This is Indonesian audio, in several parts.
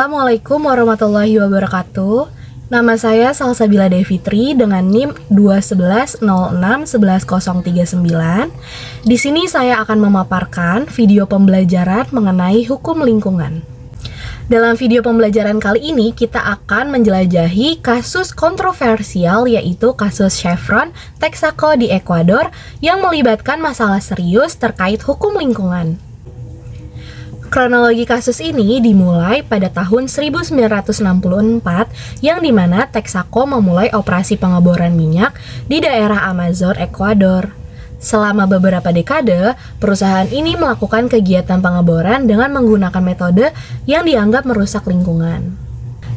Assalamualaikum warahmatullahi wabarakatuh. Nama saya Salsabila Devitri dengan NIM 211061139. Di sini saya akan memaparkan video pembelajaran mengenai hukum lingkungan. Dalam video pembelajaran kali ini kita akan menjelajahi kasus kontroversial, yaitu kasus Chevron Texaco di Ekuador yang melibatkan masalah serius terkait hukum lingkungan. Kronologi kasus ini dimulai pada tahun 1964 yang dimana Texaco memulai operasi pengeboran minyak di daerah Amazon, Ekuador. Selama beberapa dekade, perusahaan ini melakukan kegiatan pengeboran dengan menggunakan metode yang dianggap merusak lingkungan.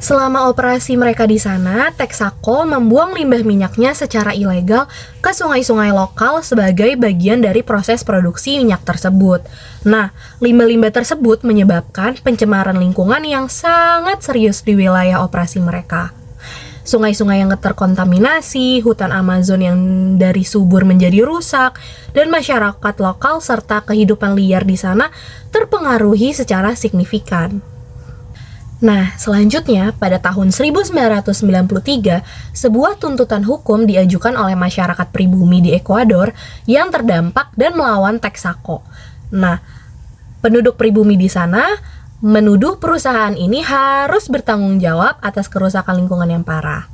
Selama operasi mereka di sana, Texaco membuang limbah minyaknya secara ilegal ke sungai-sungai lokal sebagai bagian dari proses produksi minyak tersebut. Nah, limbah-limbah tersebut menyebabkan pencemaran lingkungan yang sangat serius di wilayah operasi mereka. Sungai-sungai yang terkontaminasi, hutan Amazon yang dari subur menjadi rusak, dan masyarakat lokal serta kehidupan liar di sana terpengaruhi secara signifikan. Nah, selanjutnya pada tahun 1993, sebuah tuntutan hukum diajukan oleh masyarakat pribumi di Ekuador yang terdampak dan melawan Texaco. Nah, penduduk pribumi di sana menuduh perusahaan ini harus bertanggung jawab atas kerusakan lingkungan yang parah.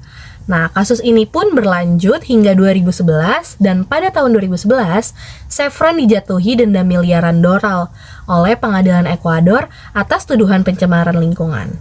Nah, kasus ini pun berlanjut hingga 2011 dan pada tahun 2011, Chevron dijatuhi denda miliaran dolar oleh pengadilan Ekuador atas tuduhan pencemaran lingkungan.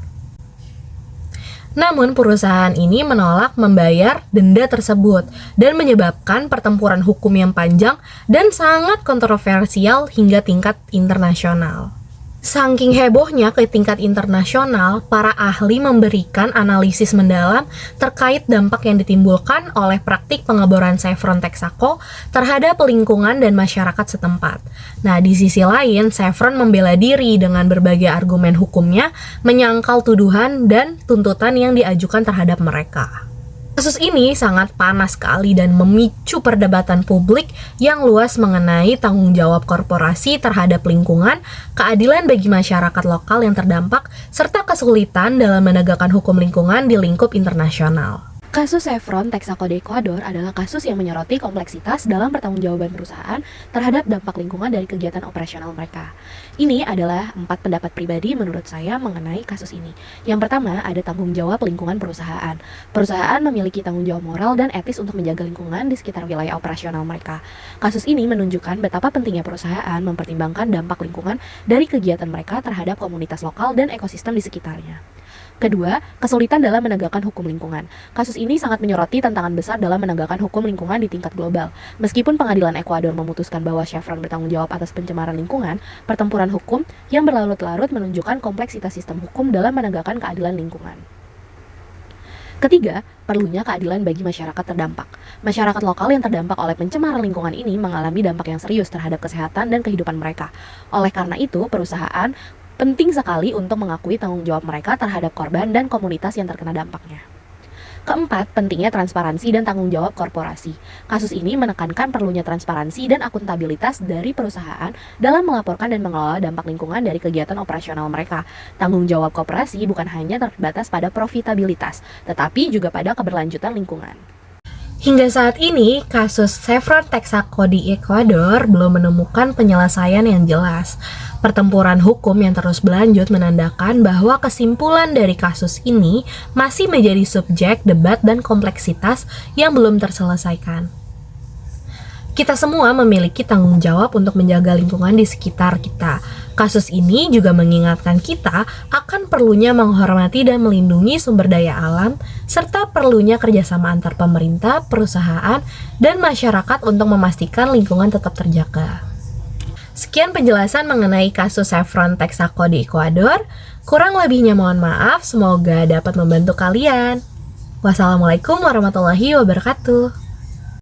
Namun, perusahaan ini menolak membayar denda tersebut dan menyebabkan pertempuran hukum yang panjang dan sangat kontroversial hingga tingkat internasional. Saking hebohnya ke tingkat internasional, para ahli memberikan analisis mendalam terkait dampak yang ditimbulkan oleh praktik pengeboran Chevron Texaco terhadap lingkungan dan masyarakat setempat. Nah, di sisi lain, Chevron membela diri dengan berbagai argumen hukumnya, menyangkal tuduhan dan tuntutan yang diajukan terhadap mereka. Kasus ini sangat panas sekali dan memicu perdebatan publik yang luas mengenai tanggung jawab korporasi terhadap lingkungan, keadilan bagi masyarakat lokal yang terdampak, serta kesulitan dalam menegakkan hukum lingkungan di lingkup internasional. Kasus Chevron Texaco di Ekuador adalah kasus yang menyoroti kompleksitas dalam pertanggungjawaban perusahaan terhadap dampak lingkungan dari kegiatan operasional mereka. Ini adalah 4 pendapat pribadi menurut saya mengenai kasus ini. Yang pertama, ada tanggung jawab lingkungan perusahaan. Perusahaan memiliki tanggung jawab moral dan etis untuk menjaga lingkungan di sekitar wilayah operasional mereka. Kasus ini menunjukkan betapa pentingnya perusahaan mempertimbangkan dampak lingkungan dari kegiatan mereka terhadap komunitas lokal dan ekosistem di sekitarnya. Kedua, kesulitan dalam menegakkan hukum lingkungan. Kasus ini sangat menyoroti tantangan besar dalam menegakkan hukum lingkungan di tingkat global. Meskipun pengadilan Ekuador memutuskan bahwa Chevron bertanggung jawab atas pencemaran lingkungan, pertempuran hukum yang berlarut-larut menunjukkan kompleksitas sistem hukum dalam menegakkan keadilan lingkungan. Ketiga, perlunya keadilan bagi masyarakat terdampak. Masyarakat lokal yang terdampak oleh pencemaran lingkungan ini mengalami dampak yang serius terhadap kesehatan dan kehidupan mereka. Oleh karena itu, perusahaan penting sekali untuk mengakui tanggung jawab mereka terhadap korban dan komunitas yang terkena dampaknya. Keempat, pentingnya transparansi dan tanggung jawab korporasi. Kasus ini menekankan perlunya transparansi dan akuntabilitas dari perusahaan dalam melaporkan dan mengelola dampak lingkungan dari kegiatan operasional mereka. Tanggung jawab koperasi bukan hanya terbatas pada profitabilitas, tetapi juga pada keberlanjutan lingkungan. Hingga saat ini, kasus Chevron Texaco di Ekuador belum menemukan penyelesaian yang jelas. Pertempuran hukum yang terus berlanjut menandakan bahwa kesimpulan dari kasus ini masih menjadi subjek debat dan kompleksitas yang belum terselesaikan. Kita semua memiliki tanggung jawab untuk menjaga lingkungan di sekitar kita. Kasus ini juga mengingatkan kita akan perlunya menghormati dan melindungi sumber daya alam, serta perlunya kerjasama antar pemerintah, perusahaan, dan masyarakat untuk memastikan lingkungan tetap terjaga. Sekian penjelasan mengenai kasus Chevron Texaco di Ekuador. Kurang lebihnya mohon maaf, semoga dapat membantu kalian. Wassalamualaikum warahmatullahi wabarakatuh.